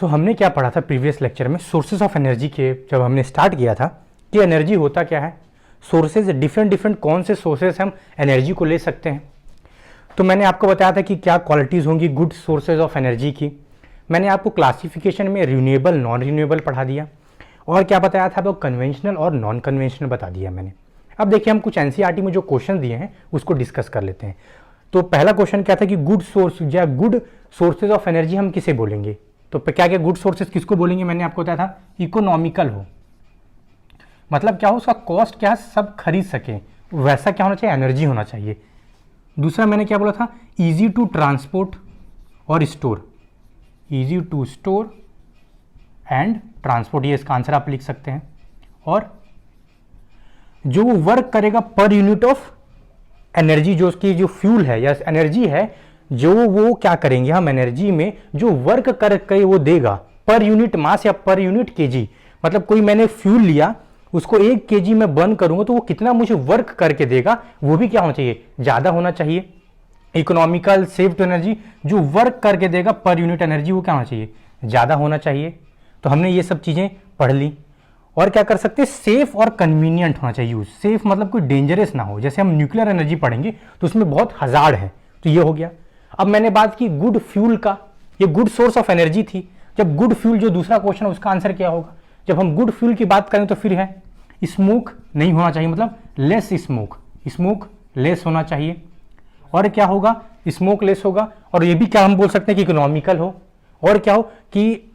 हमने क्या पढ़ा था प्रीवियस लेक्चर में, सोर्सेज ऑफ एनर्जी के जब हमने स्टार्ट किया था कि एनर्जी होता क्या है, सोर्सेज डिफरेंट कौन से सोर्सेज हम एनर्जी को ले सकते हैं। तो मैंने आपको बताया था कि क्या क्वालिटीज़ होंगी गुड सोर्सेज ऑफ एनर्जी की। मैंने आपको क्लासिफिकेशन में रिन्यूएबल नॉन रिन्यूएबल पढ़ा दिया, और क्या बताया था आपको, कन्वेंशनल और नॉन कन्वेंशनल बता दिया मैंने। अब देखिए हम कुछ एनसीईआरटी में जो क्वेश्चन दिए हैं उसको डिस्कस कर लेते हैं। तो पहला क्वेश्चन क्या था कि गुड सोर्स या गुड सोर्सेज ऑफ एनर्जी हम किसे बोलेंगे। तो क्या क्या गुड सोर्सेज किसको बोलेंगे, मैंने आपको बताया था इकोनॉमिकल हो, मतलब क्या हो, उसका कॉस्ट क्या सब खरीद सके, वैसा क्या होना चाहिए, एनर्जी होना चाहिए। दूसरा मैंने क्या बोला था, इजी टू ट्रांसपोर्ट और store, easy to store and transport, ये इसका आंसर आप लिख सकते हैं। और जो वो वर्क करेगा पर यूनिट ऑफ एनर्जी, जो उसकी जो फ्यूल है या एनर्जी है, जो वो क्या करेंगे हम एनर्जी में जो वर्क करके वो देगा पर यूनिट मास या पर यूनिट केजी, मतलब कोई मैंने फ्यूल लिया उसको 1 केजी में बर्न करूंगा तो वो कितना मुझे वर्क करके देगा, वो भी क्या होना चाहिए, ज़्यादा होना चाहिए। इकोनॉमिकल, सेव टू एनर्जी, जो वर्क करके देगा पर यूनिट एनर्जी वो क्या होना चाहिए, ज़्यादा होना चाहिए। तो हमने ये सब चीज़ें पढ़ ली। और क्या कर सकते हैं, सेफ और कन्वीनियंट होना चाहिए यूज। सेफ मतलब कोई डेंजरस ना हो, जैसे हम न्यूक्लियर एनर्जी पढ़ेंगे तो उसमें बहुत हजार्ड है, तो ये हो गया। अब मैंने बात की गुड फ्यूल का, ये गुड सोर्स ऑफ एनर्जी थी। जब गुड फ्यूल जो दूसरा क्वेश्चन है उसका आंसर क्या होगा, जब हम गुड फ्यूल की बात करें तो फिर है स्मोक नहीं होना चाहिए, मतलब लेस स्मोक, स्मोक लेस होना चाहिए। और क्या होगा, स्मोक लेस होगा। और ये भी क्या हम बोल सकते हैं कि इकोनॉमिकल हो। और क्या हो कि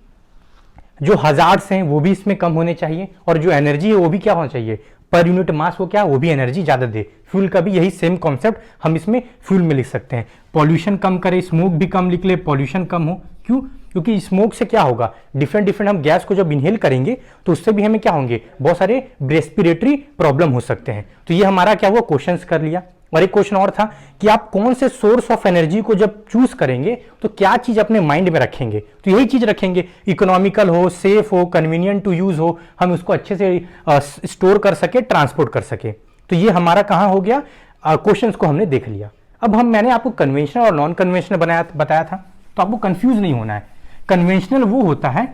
जो हजार्ड्स हैं वो भी इसमें कम होने चाहिए, और जो एनर्जी है वो भी क्या होना चाहिए, पर यूनिट मास वो क्या, वो भी एनर्जी ज़्यादा दे। फ्यूल का भी यही सेम कॉन्सेप्ट हम इसमें फ्यूल में लिख सकते हैं। पॉल्यूशन कम करे, स्मोक भी कम लिख ले, पॉल्यूशन कम हो। क्यों, क्योंकि स्मोक से क्या होगा, डिफरेंट हम गैस को जब इनहेल करेंगे तो उससे भी हमें क्या होंगे, बहुत सारे रेस्पिरेटरी प्रॉब्लम हो सकते हैं। तो ये हमारा क्या हुआ, क्वेश्चंस कर लिया। और एक क्वेश्चन और था कि आप कौन से सोर्स ऑफ एनर्जी को जब चूज करेंगे तो क्या चीज अपने माइंड में रखेंगे, तो यही चीज रखेंगे, इकोनॉमिकल हो, सेफ हो, कन्वीनियंट टू यूज हो, हम उसको अच्छे से स्टोर कर सके, ट्रांसपोर्ट कर सके। तो ये हमारा कहां हो गया, क्वेश्चंस को हमने देख लिया। अब मैंने आपको कन्वेंशनल और नॉन कन्वेंशनल बताया था, तो आपको कंफ्यूज नहीं होना है। कन्वेंशनल वो होता है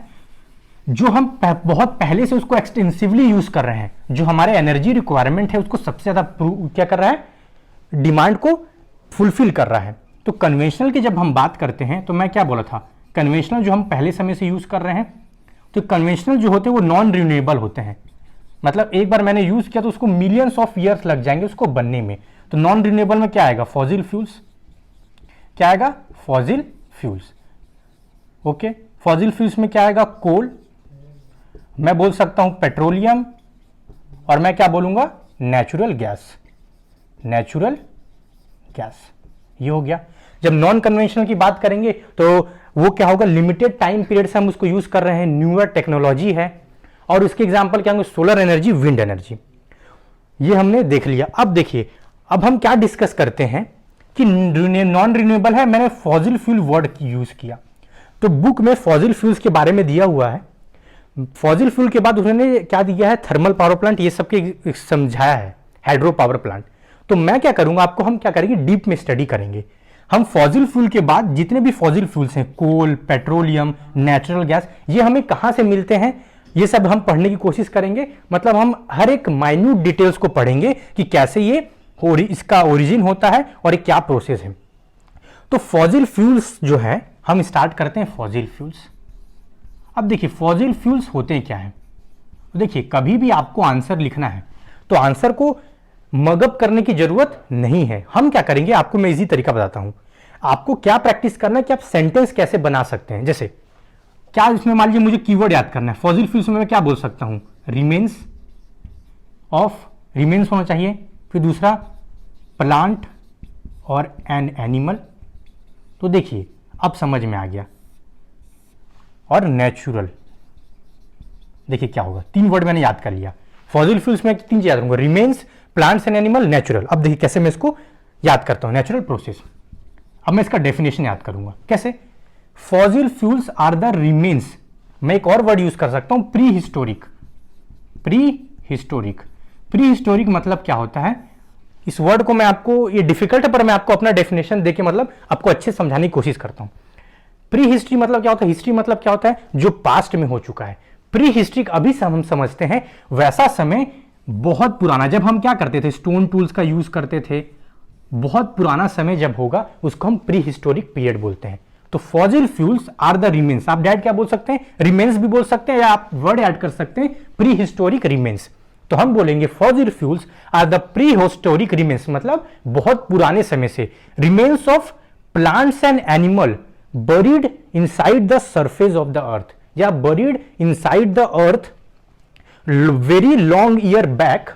जो हम बहुत पहले से उसको एक्सटेंसिवली यूज कर रहे हैं, जो हमारे एनर्जी रिक्वायरमेंट है उसको सबसे ज्यादा क्या कर रहा है, डिमांड को फुलफिल कर रहा है। तो कन्वेंशनल की जब हम बात करते हैं तो मैं क्या बोला था, कन्वेंशनल जो हम पहले समय से यूज कर रहे हैं, तो कन्वेंशनल जो होते हैं वो नॉन रिन्यूएबल होते हैं, मतलब एक बार मैंने यूज किया तो उसको मिलियंस ऑफ ईयर्स लग जाएंगे उसको बनने में। तो नॉन रिन्यूएबल में क्या आएगा, फॉसिल फ्यूल्स, क्या आएगा, fossil fuels. Okay, fossil fuels में क्या आएगा, कोल, मैं बोल सकता हूं पेट्रोलियम, और मैं क्या बोलूंगा, नेचुरल गैस, नेचुरल गैस, ये हो गया। जब नॉन कन्वेंशनल की बात करेंगे तो वो क्या होगा, लिमिटेड टाइम पीरियड से हम उसको यूज कर रहे हैं, न्यूअर टेक्नोलॉजी है, और उसके एग्जांपल क्या होंगे, सोलर एनर्जी, विंड एनर्जी, ये हमने देख लिया। अब देखिए, अब हम क्या डिस्कस करते हैं कि नॉन रिन्यूएबल है, मैंने फॉसिल फ्यूल वर्ड यूज किया, तो बुक में फॉसिल फ्यूल्स के बारे में दिया हुआ है। फॉसिल फ्यूल के बाद उन्होंने क्या दिया है, थर्मल पावर प्लांट, ये सबके समझाया है, हाइड्रो पावर प्लांट। तो मैं क्या करूंगा, आपको हम क्या करेंगे, डीप में स्टडी करेंगे। हम फॉसिल फ्यूल के बाद जितने भी फॉसिल फ्यूल्स हैं, कोल, पेट्रोलियम, नेचुरल गैस, ये हमें कहां से मिलते हैं, ये सब हम पढ़ने की कोशिश करेंगे। मतलब हम हर एक माइन्यूट डिटेल्स को पढ़ेंगे कि कैसे ये इसका ओरिजिन होता है और ये क्या प्रोसेस है। तो फॉसिल फ्यूल्स जो है, हम स्टार्ट करते हैं फॉसिल फ्यूल्स। अब देखिए फॉसिल फ्यूल्स होते हैं क्या है, तो देखिए कभी भी आपको आंसर लिखना है तो आंसर को मगअप करने की जरूरत नहीं है। हम क्या करेंगे, आपको मैं इजी तरीका बताता हूं। आपको क्या प्रैक्टिस करना है कि आप सेंटेंस कैसे बना सकते हैं। जैसे क्या इसमें मान लीजिए मुझे कीवर्ड याद करना है, फॉसिल फ्यूल्स में मैं क्या बोल सकता हूं, रिमेन्स ऑफ, रिमेन्स होना चाहिए, फिर दूसरा प्लांट और एन एनिमल, तो देखिए अब समझ में आ गया। और नेचुरल, देखिए क्या होगा, 3 वर्ड मैंने याद कर लिया। फॉसिल फ्यूल्स में 3 चीज याद रखूंगा, remains, plants and animal, natural. अब देखिए कैसे मैं इसको याद करता हूं, नेचुरल प्रोसेस। अब मैं इसका डेफिनेशन याद करूंगा, कैसे, fossil fuels are the remains, मैं एक और वर्ड यूज कर सकता हूं, prehistoric. Prehistoric, prehistoric मतलब क्या होता है, इस वर्ड को मैं आपको, ये डिफिकल्ट है पर मैं आपको अपना डेफिनेशन देके मतलब आपको अच्छे समझाने की कोशिश करता हूं। प्री हिस्ट्री मतलब क्या होता है, हिस्ट्री मतलब क्या होता है, जो पास्ट में हो चुका है। प्री हिस्ट्री अभी हम समझते हैं वैसा समय बहुत पुराना, जब हम क्या करते थे, स्टोन टूल्स का यूज करते थे, बहुत पुराना समय जब होगा उसको हम प्री हिस्टोरिक पीरियड बोलते हैं। तो fossil fuels are the remains, आप डैड क्या बोल सकते हैं, रिमेन्स भी बोल सकते हैं, या आप वर्ड ऐड कर सकते हैं प्री हिस्टोरिक रिमेन्स। तो हम बोलेंगे fossil fuels are the prehistoric remains, मतलब बहुत पुराने समय से, remains of plants and animal buried inside the surface of the earth, या buried inside the earth very long year back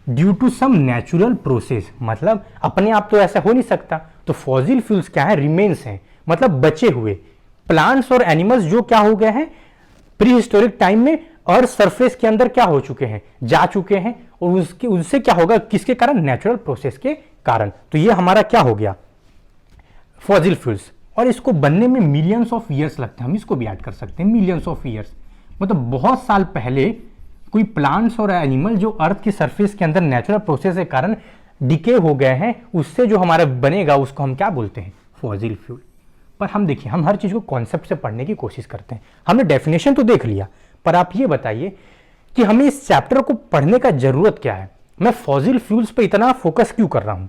due to some natural process, मतलब अपने आप तो ऐसा हो नहीं सकता। तो फॉसिल फ्यूल्स क्या है, रिमेन्स हैं, मतलब बचे हुए प्लांट्स और एनिमल्स जो क्या हो गए हैं प्री हिस्टोरिक टाइम में अर्थ सरफेस के अंदर क्या हो चुके हैं, जा चुके हैं, और उसके उससे क्या होगा, किसके कारण, नेचुरल प्रोसेस के कारण। तो ये हमारा क्या हो गया, फॉसिल फ्यूल्स। और इसको बनने में मिलियंस ऑफ ईयर्स लगते हैं, हम इसको भी ऐड कर सकते हैं, मिलियंस ऑफ ईयर्स, मतलब बहुत साल पहले कोई प्लांट्स और एनिमल जो अर्थ की सरफेस के अंदर नेचुरल प्रोसेस के कारण डिके हो गए हैं, उससे जो हमारा बनेगा उसको हम क्या बोलते हैं, फॉसिल फ्यूल। पर हम देखिए, हम हर चीज को कॉन्सेप्ट से पढ़ने की कोशिश करते हैं। हमने डेफिनेशन तो देख लिया, पर आप ये बताइए कि हमें इस चैप्टर को पढ़ने का जरूरत क्या है, मैं फॉसिल फ्यूल्स पे इतना फोकस क्यों कर रहा हूं।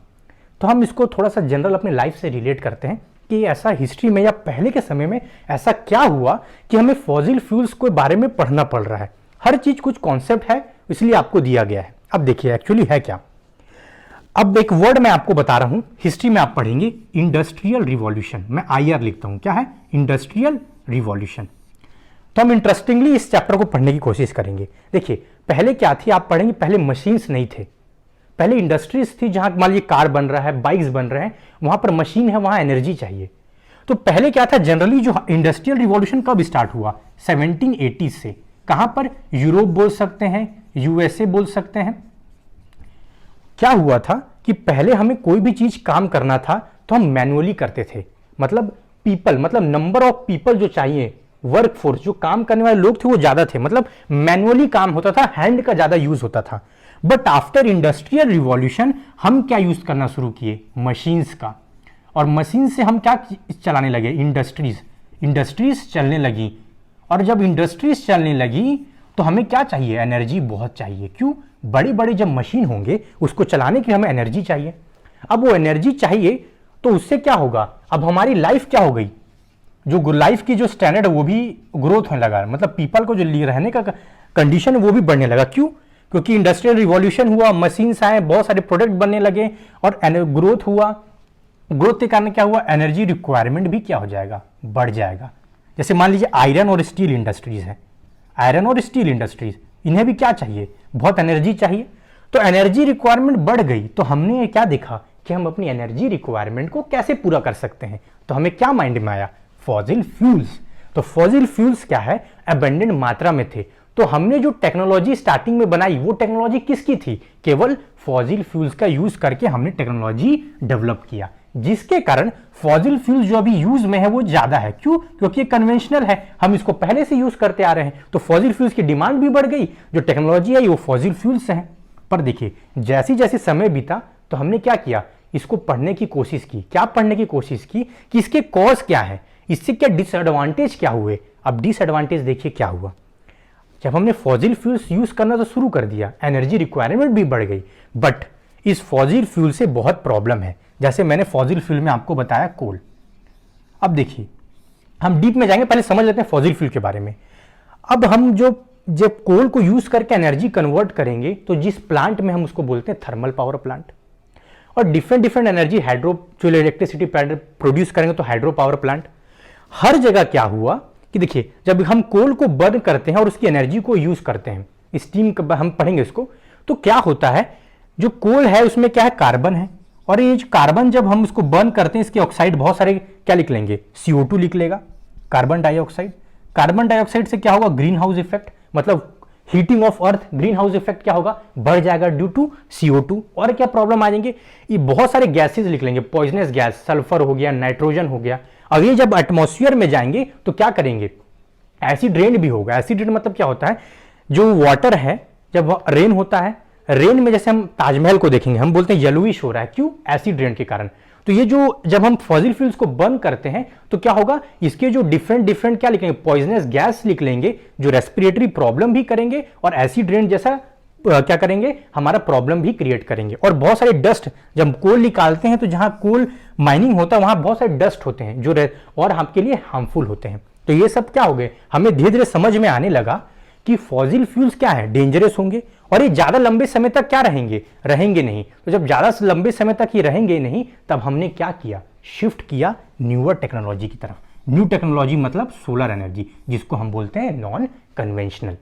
तो हम इसको थोड़ा सा जनरल अपने लाइफ से रिलेट करते हैं कि ऐसा हिस्ट्री में या पहले के समय में ऐसा क्या हुआ कि हमें फॉसिल फ्यूल्स के बारे में पढ़ना पड़ रहा है। हर चीज कुछ कॉन्सेप्ट है, इसलिए आपको दिया गया है। अब देखिए एक्चुअली है क्या। अब एक वर्ड मैं आपको बता रहा हूं, हिस्ट्री में आप पढ़ेंगे इंडस्ट्रियल रिवॉल्यूशन, मैं IR लिखता हूं, क्या है, इंडस्ट्रियल रिवॉल्यूशन। तो हम इंटरेस्टिंगली इस चैप्टर को पढ़ने की कोशिश करेंगे। देखिए पहले क्या थी, आप पढ़ेंगे, पहले मशीन्स नहीं थे, पहले इंडस्ट्रीज थी, जहां मान लीजिए कार बन रहा है, बाइक्स बन रहे हैं, वहां पर मशीन है, वहां एनर्जी चाहिए। तो पहले क्या था, जनरली जो इंडस्ट्रियल रिवॉल्यूशन कब स्टार्ट हुआ, 1780 से। कहां पर, यूरोप बोल सकते हैं, USA बोल सकते हैं। क्या हुआ था कि पहले हमें कोई भी चीज काम करना था तो हम मैनुअली करते थे, मतलब पीपल, मतलब नंबर ऑफ पीपल जो चाहिए, वर्क फोर्स जो काम करने वाले लोग थे वो ज्यादा थे, मतलब मैनुअली काम होता था, हैंड का ज्यादा यूज होता था। बट आफ्टर इंडस्ट्रियल रिवॉल्यूशन हम क्या यूज करना शुरू किए, मशीन्स का, और मशीन से हम क्या चलाने लगे, इंडस्ट्रीज चलने लगी। और जब इंडस्ट्रीज चलने लगी तो हमें क्या चाहिए, एनर्जी बहुत चाहिए। क्यों, बड़ी बड़ी जब मशीन होंगे उसको चलाने के लिए हमें एनर्जी चाहिए। अब वो एनर्जी चाहिए तो उससे क्या होगा, अब हमारी लाइफ क्या हो गई, जो लाइफ की जो स्टैंडर्ड है वो भी ग्रोथ होने लगा, मतलब पीपल को जो रहने का कंडीशन है वो भी बढ़ने लगा। क्यों, क्योंकि इंडस्ट्रियल रिवॉल्यूशन हुआ, मशीन्स आए, बहुत सारे प्रोडक्ट बनने लगे और ग्रोथ हुआ। ग्रोथ के कारण क्या हुआ, एनर्जी रिक्वायरमेंट भी क्या हो जाएगा, बढ़ जाएगा। जैसे मान लीजिए आयरन और स्टील इंडस्ट्रीज है, आयरन और स्टील इंडस्ट्रीज, इन्हें भी क्या चाहिए, बहुत एनर्जी चाहिए। तो एनर्जी रिक्वायरमेंट बढ़ गई, तो हमने क्या देखा कि हम अपनी एनर्जी रिक्वायरमेंट को कैसे पूरा कर सकते हैं। तो हमें क्या माइंड में आया, फॉसिल फ्यूल्स। तो फॉसिल फ्यूल्स क्या है, अबंडेंट मात्रा में थे। तो हमने जो टेक्नोलॉजी स्टार्टिंग में बनाई वो टेक्नोलॉजी किसकी थी, केवल फॉसिल फ्यूल्स का यूज करके हमने टेक्नोलॉजी डेवलप किया, जिसके कारण फॉसिल फ्यूल्स जो अभी यूज में है वो ज्यादा है। क्यों, क्योंकि ये कन्वेंशनल है, हम इसको पहले से यूज करते आ रहे हैं, तो फॉसिल फ्यूल्स की डिमांड भी बढ़ गई, जो टेक्नोलॉजी है वो फॉसिल फ्यूल्स है। पर देखिए जैसे जैसे समय बीता तो हमने क्या किया, इसको पढ़ने की कोशिश की। क्या पढ़ने की कोशिश की कि इसके कॉज क्या है, इससे क्या डिसएडवांटेज क्या हुए। अब डिसएडवांटेज देखिए क्या हुआ, जब हमने फॉसिल फ्यूल्स यूज करना तो शुरू कर दिया, एनर्जी रिक्वायरमेंट भी बढ़ गई, बट इस फॉसिल फ्यूल से बहुत प्रॉब्लम है। जैसे मैंने फॉसिल फ्यूल में आपको बताया कोल। अब देखिए हम डीप में जाएंगे, पहले समझ लेते हैं फॉसिल फ्यूल के बारे में। अब हम जब कोल को यूज करके एनर्जी कन्वर्ट करेंगे तो जिस प्लांट में हम उसको बोलते हैं थर्मल पावर प्लांट, और डिफरेंट एनर्जी हाइड्रो, जो इलेक्ट्रिसिटी प्रोड्यूस करेंगे तो हाइड्रो पावर प्लांट। हर जगह क्या हुआ कि देखिए जब हम कोल को बर्न करते हैं और उसकी एनर्जी को यूज करते हैं, स्टीम हम पढ़ेंगे इसको, तो क्या होता है, जो कोल है उसमें क्या है, कार्बन है, और ये जो कार्बन जब हम उसको बर्न करते हैं इसके ऑक्साइड बहुत सारे क्या लिख लेंगे, CO2 लिख लेगा, कार्बन डाइऑक्साइड। कार्बन डाइऑक्साइड से क्या होगा, ग्रीन हाउस इफेक्ट, मतलब heating of earth, green house effect क्या होगा, बढ़ जाएगा ड्यू टू CO2। और क्या प्रॉब्लम आ जाएंगे, ये बहुत सारे गैसेस लिख लेंगे, पॉइजनस गैस, सल्फर हो गया, नाइट्रोजन हो गया। अब ये जब एटमॉस्फेयर में जाएंगे तो क्या करेंगे, एसिड रेन भी होगा। एसिड रेन मतलब क्या होता है, जो वाटर है जब रेन होता है, रेन में जैसे हम ताजमहल को देखेंगे हम बोलते हैं येलोइश हो रहा है, क्यों, एसिड रेन के कारण। तो ये जो जब हम फॉसिल फ्यूल्स को बर्न करते हैं तो क्या होगा, इसके जो डिफरेंट डिफरेंट क्या लिखेंगे, पॉइजनस गैस लिख लेंगे, जो रेस्पिरेटरी प्रॉब्लम भी करेंगे और एसिड रेन जैसा क्या करेंगे, हमारा प्रॉब्लम भी क्रिएट करेंगे। और बहुत सारे डस्ट, जब कोल निकालते हैं तो जहां कोल माइनिंग होता है वहां बहुत सारे डस्ट होते हैं जो और आपके लिए हार्मफुल होते हैं। तो ये सब क्या हो गए, हमें धीरे धीरे समझ में आने लगा कि फॉसिल फ्यूल्स क्या है, डेंजरस होंगे और ये ज्यादा लंबे समय तक क्या रहेंगे, रहेंगे नहीं। तो जब ज्यादा लंबे समय तक ये रहेंगे नहीं, तब हमने क्या किया, शिफ्ट किया न्यूअर टेक्नोलॉजी की तरफ। न्यू टेक्नोलॉजी मतलब सोलर एनर्जी, जिसको हम बोलते हैं नॉन कन्वेंशनल।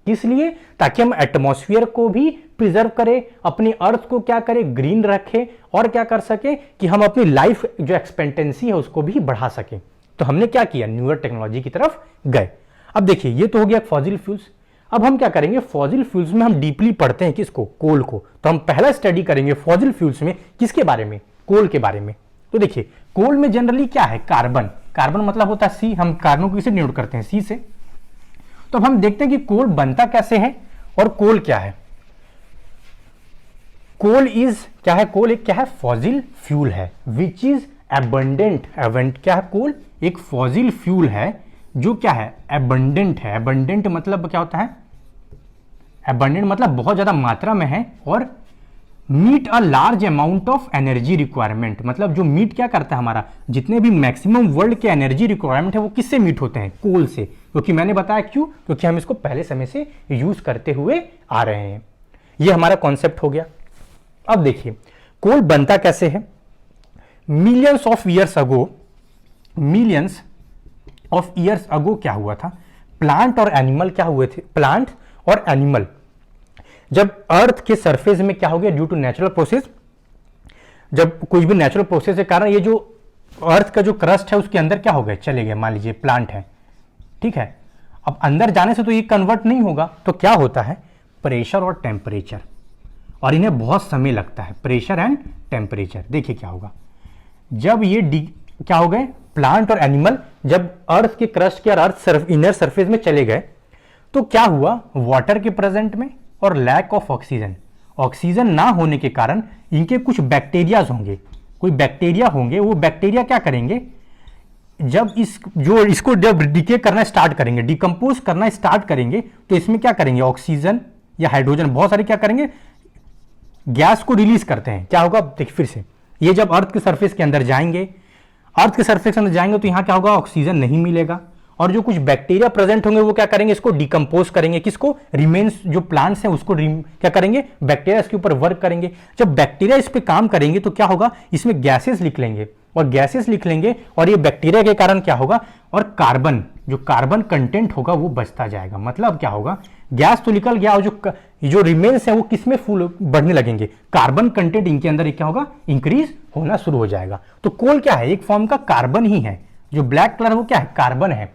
इसलिए ताकि हम एटमॉस्फेयर को भी प्रिजर्व करें, अपनी अर्थ को क्या करें, ग्रीन रखें, और क्या कर सके कि हम अपनी लाइफ जो एक्सपेक्टेंसी है उसको भी बढ़ा सकें। तो हमने क्या किया, न्यूअर टेक्नोलॉजी की तरफ गए। अब देखिए ये तो हो गया फॉसिल फ्यूल्स। अब हम क्या करेंगे, फॉसिल फ्यूल्स में हम डीपली पढ़ते हैं किसको, कोल को। तो हम पहला स्टडी करेंगे फॉसिल फ्यूल्स में किसके बारे में, कोल के बारे में। तो देखिए कोल में जनरली क्या है, कार्बन। कार्बन मतलब होता है सी, हम कार्बन को किससे डिनोट करते हैं, सी से। तो अब हम देखते हैं कि कोल बनता कैसे है और कोल क्या है। कोल इज क्या है, कोल एक क्या है, फॉसिल फ्यूल है विच इज एबंडेंट। क्या है, कोल एक फॉसिल फ्यूल है जो क्या है, एबंडेंट है। एबंडेंट मतलब क्या होता है, एबंडेंट मतलब बहुत ज्यादा मात्रा में है, और meet a large amount of energy requirement, मतलब जो मीट क्या करता है, हमारा जितने भी मैक्सिमम वर्ल्ड के एनर्जी रिक्वायरमेंट है वो किससे मीट होते हैं, कोल से। क्योंकि मैंने बताया क्यों, क्योंकि हम इसको पहले समय से यूज करते हुए आ रहे हैं। ये हमारा कॉन्सेप्ट हो गया। अब देखिए कोल बनता कैसे है। Millions of years ago, millions of years ago क्या हुआ था, प्लांट और एनिमल क्या हुए थे, प्लांट और एनिमल जब अर्थ के सरफेस में क्या हो गया, ड्यू टू नेचुरल प्रोसेस, जब कुछ भी नेचुरल प्रोसेस के कारण ये जो अर्थ का जो क्रस्ट है उसके अंदर क्या हो गए, चले गए। मान लीजिए प्लांट है, ठीक है। अब अंदर जाने से तो ये कन्वर्ट नहीं होगा, तो क्या होता है, प्रेशर और टेम्परेचर, और इन्हें बहुत समय लगता है, प्रेशर एंड टेम्परेचर। देखिए क्या होगा, जब ये क्या हो गए, प्लांट और एनिमल जब अर्थ के क्रस्ट के और अर्थ इनर सरफेस में चले गए, तो क्या हुआ, वाटर के प्रेजेंट में और लैक ऑफ ऑक्सीजन, ऑक्सीजन ना होने के कारण इनके कुछ बैक्टीरियाज होंगे, कोई बैक्टीरिया होंगे, वो बैक्टीरिया क्या करेंगे, जब इसको जब डिके करना स्टार्ट करेंगे, डिकम्पोज करना स्टार्ट करेंगे, तो इसमें क्या करेंगे, ऑक्सीजन या हाइड्रोजन बहुत सारे क्या करेंगे, गैस को रिलीज करते हैं। क्या होगा, देखिए फिर से, ये जब अर्थ के सरफेस के अंदर जाएंगे, अर्थ के सरफेस के अंदर जाएंगे तो यहां क्या होगा, ऑक्सीजन नहीं मिलेगा, और जो कुछ बैक्टीरिया प्रेजेंट होंगे वो क्या करेंगे, इसको डिकम्पोज करेंगे, किसको, रिमेन्स जो प्लांट्स हैं उसको क्या करेंगे, बैक्टीरिया इसके ऊपर वर्क करेंगे। जब बैक्टीरिया इस पे काम करेंगे तो क्या होगा, इसमें गैसेस लिख लेंगे, और गैसेस लिख लेंगे, और ये बैक्टीरिया के कारण क्या होगा, और कार्बन, जो कार्बन कंटेंट होगा वो बचता जाएगा। मतलब क्या होगा, गैस तो निकल गया, और जो रिमेन्स है वो किसमें फुल बढ़ने लगेंगे, कार्बन कंटेंट इनके अंदर क्या होगा, इंक्रीज होना शुरू हो जाएगा। तो कोल क्या है, एक फॉर्म का कार्बन ही है, जो ब्लैक कलर वो क्या है, कार्बन है।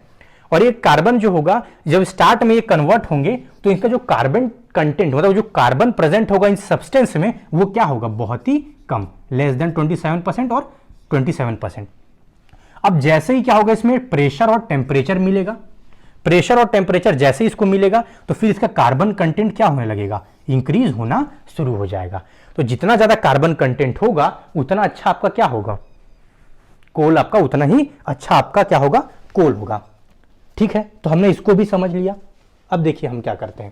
और ये कार्बन जो होगा, जब स्टार्ट में ये कन्वर्ट होंगे तो इनका जो कार्बन कंटेंट मतलब जो कार्बन प्रेजेंट होगा इन सब्सटेंस में, वो क्या होगा, बहुत ही कम, लेस देन 27% और 27%। अब जैसे ही क्या होगा, इसमें प्रेशर और टेम्परेचर मिलेगा, प्रेशर और टेम्परेचर जैसे ही इसको मिलेगा तो फिर इसका कार्बन कंटेंट क्या होने लगेगा, इंक्रीज होना शुरू हो जाएगा। तो जितना ज्यादा कार्बन कंटेंट होगा उतना अच्छा आपका क्या होगा, कोल आपका उतना ही अच्छा आपका क्या होगा, कोल होगा। ठीक है, तो हमने इसको भी समझ लिया। अब देखिए हम क्या करते हैं,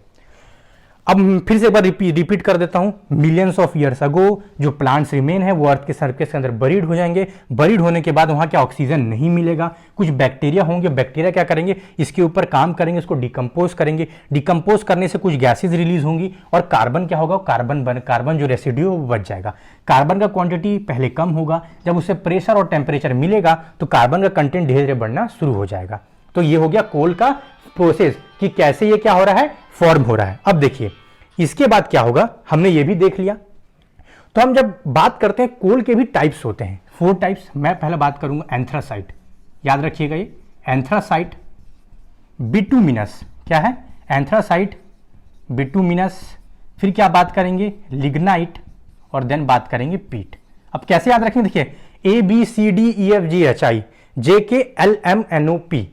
अब फिर से एक बार रिपीट कर देता हूं। मिलियंस ऑफ ईयर्स अगो जो प्लांट्स रिमेन है वो अर्थ के सरफेस के अंदर बरीड हो जाएंगे, बरीड होने के बाद वहां क्या ऑक्सीजन नहीं मिलेगा, कुछ बैक्टीरिया होंगे, बैक्टीरिया क्या करेंगे, इसके ऊपर काम करेंगे, इसको डिकम्पोज करेंगे, डिकम्पोज करने से कुछ गैसेज रिलीज होंगी, और कार्बन क्या होगा, कार्बन जो रेसिड्यू वो बच जाएगा। कार्बन का क्वांटिटी पहले कम होगा, जब उसे प्रेशर और टेम्परेचर मिलेगा तो कार्बन का कंटेंट धीरे धीरे बढ़ना शुरू हो जाएगा। तो ये हो गया कोल का प्रोसेस कि कैसे ये क्या हो रहा है, फॉर्म हो रहा है। अब देखिए इसके बाद क्या होगा, हमने ये भी देख लिया। तो हम जब बात करते हैं कोल के भी टाइप्स होते हैं, 4 टाइप्स। मैं पहले बात करूंगा एंथ्रासाइट, याद रखिएगा ये एंथ्रासाइट, बिटुमिनस, क्या है एंथ्रासाइट, बिटुमिनस, फिर क्या बात करेंगे लिग्नाइट, और देन बात करेंगे पीट। अब कैसे याद रखेंगे, देखिए ABCDEFGHI JKLMNOP,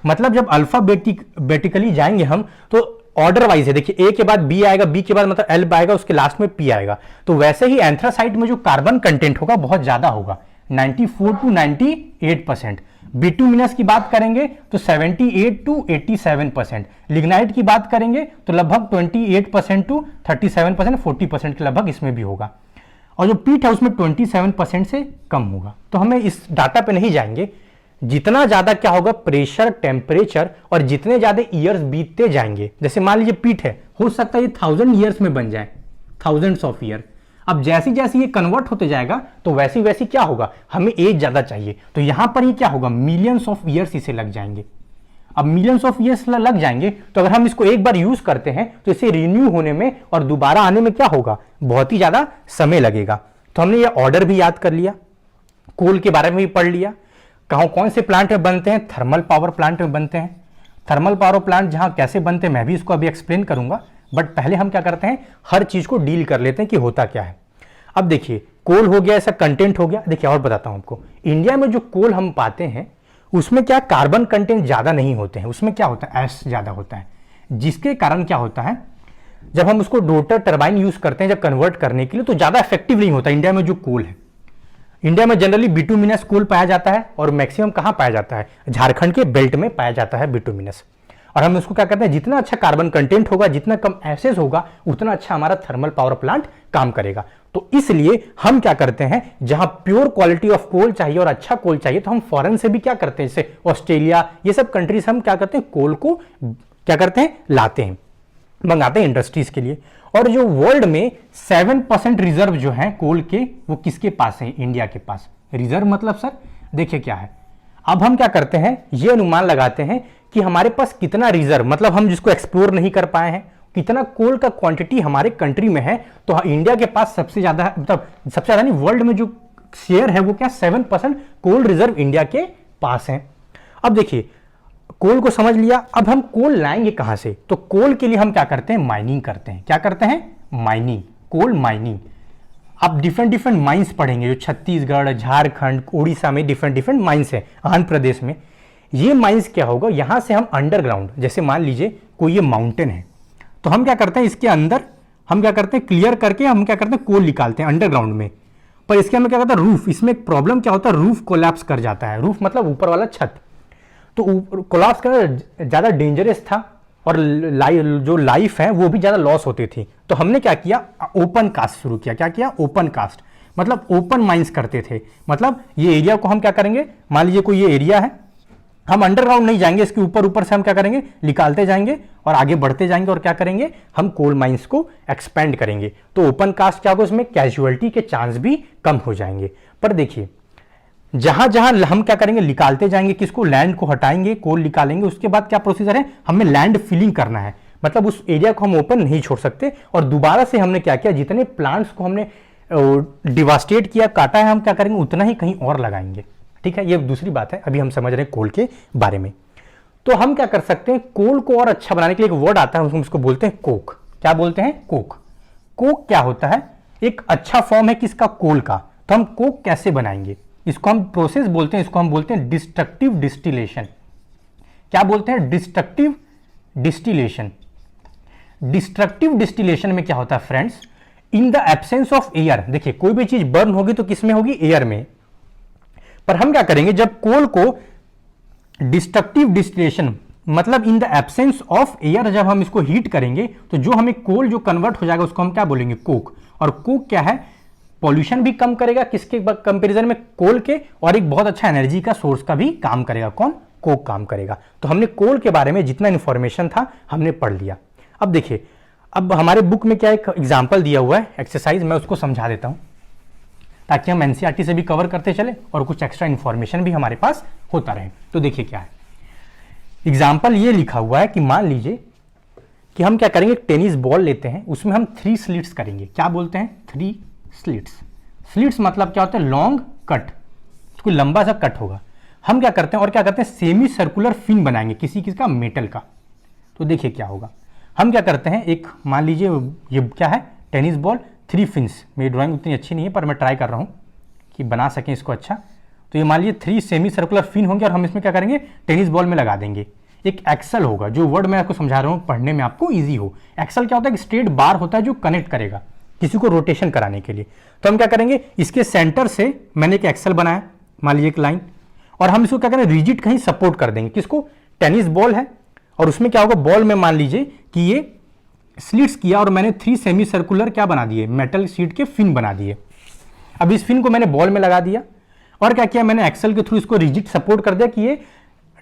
मतलब जब अल्फाबेटिकली जाएंगे हम तो ऑर्डर वाइज है। देखिए A के बाद B आएगा, B के बाद मतलब L आएगा, उसके लास्ट में P आएगा। तो वैसे ही एंथ्रासाइट में जो कार्बन कंटेंट होगा बहुत ज्यादा होगा, 94 टू 98%। बिटुमिनस की बात करेंगे तो 78 टू 87%। लिग्नाइट की बात करेंगे तो लगभग 28% टू 37%, 40% के लगभग इसमें भी होगा। और जो पीट है उसमें 27% से कम होगा। तो हमें इस डाटा पे नहीं जाएंगे, जितना ज्यादा क्या होगा प्रेशर, टेम्परेचर, और जितने ज्यादा ईयर्स बीतते जाएंगे, जैसे मान लीजिए पीट है, हो सकता है ये 1000 ईयर्स में बन जाए, थाउजेंड्स ऑफ ईयर। अब जैसे जैसे ये कन्वर्ट होते जाएगा तो वैसी वैसी क्या होगा, हमें एज ज्यादा चाहिए, तो यहां पर ये क्या होगा, मिलियंस ऑफ ईयर्स इसे लग जाएंगे। अब मिलियंस ऑफ ईयर्स लग जाएंगे तो अगर हम इसको एक बार यूज करते हैं तो इसे रिन्यू होने में और दोबारा आने में क्या होगा, बहुत ही ज्यादा समय लगेगा। तो हमने ये ऑर्डर भी याद कर लिया, कोल के बारे में भी पढ़ लिया, कौन से प्लांट में बनते हैं, थर्मल पावर प्लांट में बनते हैं। थर्मल पावर प्लांट जहां कैसे बनते हैं मैं भी इसको अभी एक्सप्लेन करूंगा, बट पहले हम क्या करते हैं, हर चीज को डील कर लेते हैं कि होता क्या है। अब देखिए कोल हो गया, ऐसा कंटेंट हो गया। देखिए और बताता हूं आपको, इंडिया में जो कोल हम पाते हैं उसमें क्या कार्बन कंटेंट ज्यादा नहीं होते हैं, उसमें क्या होता है, ऐश ज्यादा होता है, जिसके कारण क्या होता है, जब हम उसको रोटर टरबाइन यूज करते हैं जब कन्वर्ट करने के लिए तो ज्यादा इफेक्टिव नहीं होता इंडिया में जो कोल है। इंडिया में जनरली बिटुमिनस कोल पाया जाता है और मैक्सिमम कहां पाया जाता है, झारखंड के बेल्ट में पाया जाता है बिटुमिनस। और हम उसको क्या करते हैं, जितना अच्छा कार्बन कंटेंट होगा, जितना कम एसेस होगा, उतना अच्छा हमारा थर्मल पावर प्लांट काम करेगा। तो इसलिए हम क्या करते हैं, जहां प्योर क्वालिटी ऑफ कोल चाहिए और अच्छा कोल चाहिए तो हम फॉरेन से भी क्या करते हैं, जैसे ऑस्ट्रेलिया, ये सब कंट्रीज हम क्या करते हैं, कोल को क्या करते हैं, लाते हैं, मंगाते हैं इंडस्ट्रीज के लिए। और जो वर्ल्ड में 7% रिजर्व जो है कोल के, वो किसके पास है, इंडिया के पास। रिजर्व मतलब सर देखिए क्या है, अब हम क्या करते हैं, ये अनुमान लगाते हैं कि हमारे पास कितना रिजर्व, मतलब हम जिसको एक्सप्लोर नहीं कर पाए हैं, कितना कोल का क्वांटिटी हमारे कंट्री में है। तो इंडिया के पास सबसे ज्यादा है, मतलब सबसे ज्यादा नहीं, वर्ल्ड में जो शेयर है वो क्या, 7% कोल रिजर्व इंडिया के पास है। अब देखिए कोल को समझ लिया, अब हम कोल लाएंगे कहां से, तो कोल के लिए हम क्या करते हैं, माइनिंग करते हैं। क्या करते हैं, माइनिंग, कोल माइनिंग। आप डिफरेंट माइंस पढ़ेंगे, जो छत्तीसगढ़, झारखंड, उड़ीसा में डिफरेंट माइंस है, आंध्र प्रदेश में। ये माइंस क्या होगा, यहां से हम अंडरग्राउंड, जैसे मान लीजिए कोई ये माउंटेन है, तो हम क्या करते हैं, इसके अंदर हम क्या करते हैं, क्लियर करके हम क्या करते हैं, कोल निकालते हैं अंडरग्राउंड में। पर इसके अंदर क्या करता है, रूफ, इसमें एक प्रॉब्लम क्या होता है, रूफ कोलैप्स कर जाता है। रूफ मतलब ऊपर वाला छत, तो कोलैप्स करना ज्यादा डेंजरस था और जो लाइफ है वो भी ज्यादा लॉस होती थी। तो हमने क्या किया, ओपन कास्ट शुरू किया। क्या किया, ओपन कास्ट, मतलब ओपन माइंस करते थे। मतलब ये एरिया को हम क्या करेंगे, मान लीजिए कोई ये एरिया है, हम अंडरग्राउंड नहीं जाएंगे, इसके ऊपर से हम क्या करेंगे, निकालते जाएंगे और आगे बढ़ते जाएंगे और क्या करेंगे, हम कोल माइंस को एक्सपेंड करेंगे। तो ओपन कास्ट क्या होगा, उसमें कैजुअलिटी के चांस भी कम हो जाएंगे। पर देखिए जहां जहां हम क्या करेंगे, निकालते जाएंगे, किसको, लैंड को हटाएंगे, कोल निकालेंगे, उसके बाद क्या प्रोसीजर है, हमें लैंड फिलिंग करना है। मतलब उस एरिया को हम ओपन नहीं छोड़ सकते। और दोबारा से हमने क्या किया, जितने प्लांट्स को हमने डिवास्टेट किया, काटा है, हम क्या करेंगे, उतना ही कहीं और लगाएंगे। ठीक है, ये दूसरी बात है, अभी हम समझ रहे हैं कोल के बारे में। तो हम क्या कर सकते हैं, कोल को और अच्छा बनाने के लिए एक वर्ड आता है, उसको बोलते हैं कोक। क्या बोलते हैं, कोक। कोक क्या होता है, एक अच्छा फॉर्म है किसका, कोल का। तो हम कोक कैसे बनाएंगे, इसको हम प्रोसेस बोलते हैं, इसको हम बोलते हैं डिस्ट्रक्टिव डिस्टिलेशन। क्या बोलते हैं, डिस्ट्रक्टिव डिस्टिलेशन। डिस्ट्रक्टिव डिस्टिलेशन में क्या होता है friends, in the absence of air. देखिए कोई भी चीज बर्न होगी तो किस में होगी, एयर में। पर हम क्या करेंगे, जब कोल को डिस्ट्रक्टिव डिस्टिलेशन मतलब in the absence of air, जब हम इसको हीट करेंगे तो जो हमें कोल जो कन्वर्ट हो जाएगा उसको हम क्या बोलेंगे, कोक। और कोक क्या है, पॉल्यूशन भी कम करेगा, किसके कंपैरिजन में, कोल के, और एक बहुत अच्छा एनर्जी का सोर्स का भी काम करेगा। कौन, कोक काम करेगा। तो हमने कोल के बारे में जितना इंफॉर्मेशन था हमने पढ़ लिया। अब देखिए, अब हमारे बुक में क्या एक एग्जाम्पल दिया हुआ है, एक्सरसाइज, मैं उसको समझा देता हूं ताकि हम एनसीईआरटी से भी कवर करते चले और कुछ एक्स्ट्रा इंफॉर्मेशन भी हमारे पास होता रहे। तो देखिए क्या है, एग्जाम्पल ये लिखा हुआ है कि मान लीजिए कि हम क्या करेंगे, टेनिस बॉल लेते हैं, उसमें हम 3 स्लिट्स करेंगे। क्या बोलते हैं, 3 स्लिट्स। स्लिट्स मतलब क्या होता है, लॉन्ग कट, कोई लंबा सा कट होगा। हम क्या करते हैं, और क्या करते हैं, सेमी सर्कुलर फिन बनाएंगे किसी का मेटल का। तो देखिए क्या होगा, हम क्या करते हैं, एक मान लीजिए ये क्या है, टेनिस बॉल, 3 फिन्स। मेरी ड्राइंग उतनी अच्छी नहीं है पर मैं ट्राई कर रहा हूँ कि बना सकें इसको अच्छा। तो ये मान लीजिए 3 सेमी सर्कुलर फिन होंगे और हम इसमें क्या करेंगे, टेनिस बॉल में लगा देंगे। एक एक्सल होगा, जो वर्ड मैं आपको समझा रहा हूँ पढ़ने में आपको ईजी हो। एक्सल क्या होता है, स्ट्रेट बार होता है जो कनेक्ट करेगा किसी को रोटेशन कराने के लिए। तो हम क्या करेंगे, इसके सेंटर से मैंने एक एक्सल बनाया, मान लीजिए एक लाइन, और हम इसको क्या करें, रिजिड कहीं सपोर्ट कर देंगे। किसको, टेनिस बॉल है, और उसमें क्या होगा, बॉल में मान लीजिए कि ये स्लिट्स किया और मैंने 3 सेमी सर्कुलर क्या बना दिए, मेटल शीट के फिन बना दिए। अब इस फिन को मैंने बॉल में लगा दिया और क्या किया, मैंने एक्सल के थ्रू इसको रिजिड सपोर्ट कर दिया कि ये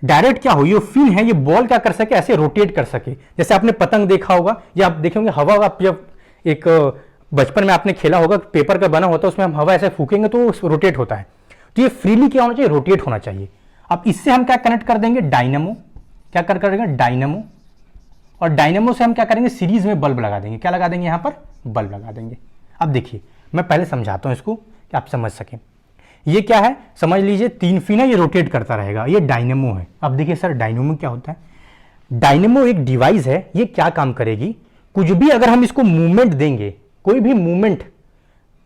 डायरेक्ट क्या हो, ये फिन है, ये बॉल क्या कर सके, ऐसे रोटेट कर सके। जैसे आपने पतंग देखा होगा या आप देखेंगे हवा, आप जब एक बचपन में आपने खेला होगा, पेपर का बना होता है, उसमें हम हवा ऐसे फूकेंगे तो रोटेट होता है। तो ये फ्रीली क्या होना चाहिए, रोटेट होना चाहिए। अब इससे हम क्या कनेक्ट कर देंगे, डायनामो, क्या कर करेंगे, डायनामो, और डायनामो से हम क्या करेंगे, सीरीज में बल्ब लगा देंगे। क्या लगा देंगे, यहां पर बल्ब लगा देंगे। अब देखिए मैं पहले समझाता हूं इसको कि आप समझ सकें। ये क्या है, समझ लीजिए 3 फिन है, ये रोटेट करता रहेगा, ये डायनेमो है। अब देखिए सर डायनेमो क्या होता है, डायनेमो एक डिवाइस है, ये क्या काम करेगी, कुछ भी अगर हम इसको मूवमेंट देंगे, कोई भी मूवमेंट,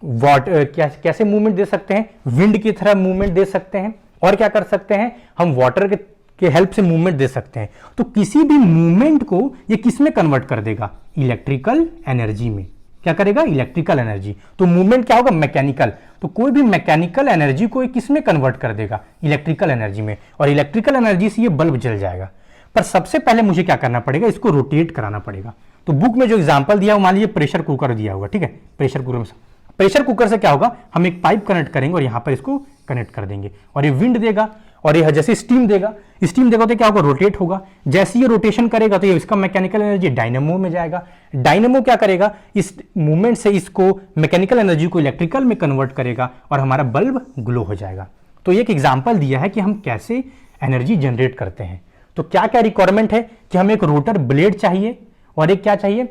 कैसे मूवमेंट दे सकते हैं, विंड की तरह मूवमेंट दे सकते हैं, और क्या कर सकते हैं, हम वाटर के हेल्प से मूवमेंट दे सकते हैं। तो किसी भी मूवमेंट को ये किस में कन्वर्ट कर देगा, इलेक्ट्रिकल एनर्जी में। क्या करेगा, इलेक्ट्रिकल एनर्जी। तो मूवमेंट क्या होगा, मैकेनिकल। तो कोई भी मैकेनिकल एनर्जी को किस में कन्वर्ट कर देगा, इलेक्ट्रिकल एनर्जी में, और इलेक्ट्रिकल एनर्जी से ये बल्ब जल जाएगा। पर सबसे पहले मुझे क्या करना पड़ेगा, इसको रोटेट कराना पड़ेगा। तो बुक में जो एग्जांपल दिया, मान लीजिए प्रेशर कुकर दिया हुआ, ठीक है, प्रेशर कुकर में, प्रेशर कुकर से क्या होगा, हम एक पाइप कनेक्ट करेंगे और यहां पर इसको कनेक्ट कर देंगे, और ये विंड देगा, और ये जैसे स्टीम देगा तो क्या होगा, रोटेट होगा। जैसे ये रोटेशन करेगा तो ये इसका मैकेनिकल एनर्जी डायनेमो में जाएगा। डायनेमो क्या करेगा, इस मूवमेंट से इसको मैकेनिकल एनर्जी को इलेक्ट्रिकल में कन्वर्ट करेगा और हमारा बल्ब ग्लो हो जाएगा। तो ये एक एग्जांपल दिया है कि हम कैसे एनर्जी जनरेट करते हैं। तो क्या क्या रिक्वायरमेंट है कि हमें एक रोटर ब्लेड चाहिए, और एक क्या चाहिए,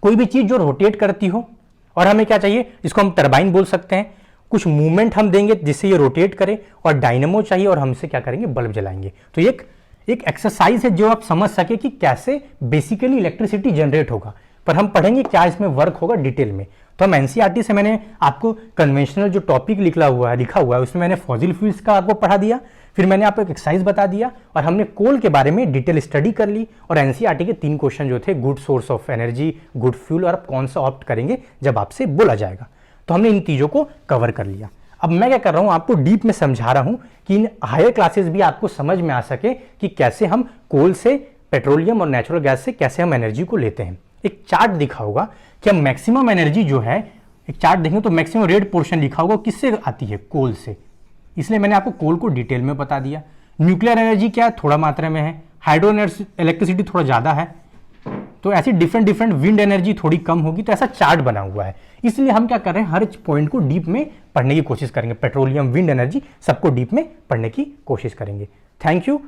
कोई भी चीज जो रोटेट करती हो, और हमें क्या चाहिए, इसको हम टरबाइन बोल सकते हैं। कुछ मूवमेंट हम देंगे जिससे ये रोटेट करे, और डायनेमो चाहिए, और हमसे क्या करेंगे, बल्ब जलाएंगे। तो एक एक्सरसाइज है जो आप समझ सके कि कैसे बेसिकली इलेक्ट्रिसिटी जनरेट होगा। पर हम पढ़ेंगे क्या इसमें वर्क होगा डिटेल में। तो हम एनसीईआरटी से मैंने आपको कन्वेंशनल जो टॉपिक लिखा हुआ है उसमें मैंने फॉसिल फ्यूल्स का आपको पढ़ा दिया, फिर मैंने आपको एक एक्सरसाइज बता दिया, और हमने कोल के बारे में डिटेल स्टडी कर ली। और एनसीईआरटी के 3 क्वेश्चन जो थे, good source of energy, good fuel, और आप कौन सा ऑप्ट करेंगे जब आपसे बोला जाएगा। तो हमने इन चीज़ों को कवर कर लिया। अब मैं क्या कर रहा हूं, आपको डीप में समझा रहा हूं कि इन हायर क्लासेस भी आपको समझ में आ सके कि कैसे हम कोल से, पेट्रोलियम और नेचुरल गैस से कैसे हम एनर्जी को लेते हैं। एक चार्ट दिखा होगा कि हम मैक्सिमम एनर्जी जो है, एक चार्ट देखेंगे तो मैक्सिमम रेड पोर्शन लिखा होगा, किससे आती है, कोल से। इसलिए मैंने आपको कोल को डिटेल में बता दिया। न्यूक्लियर एनर्जी क्या है, थोड़ा मात्रा में है। हाइड्रो इलेक्ट्रिसिटी थोड़ा ज़्यादा है। तो ऐसी डिफरेंट विंड एनर्जी थोड़ी कम होगी। तो ऐसा चार्ट बना हुआ है। इसलिए हम क्या कर रहे हैं, हर पॉइंट को डीप में पढ़ने की कोशिश करेंगे। पेट्रोलियम, विंड एनर्जी, सबको डीप में पढ़ने की कोशिश करेंगे। Thank you.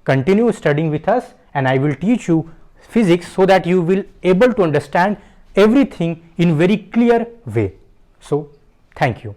Continue studying with us and I will teach you physics so that you will able to understand everything in very clear way. So thank you.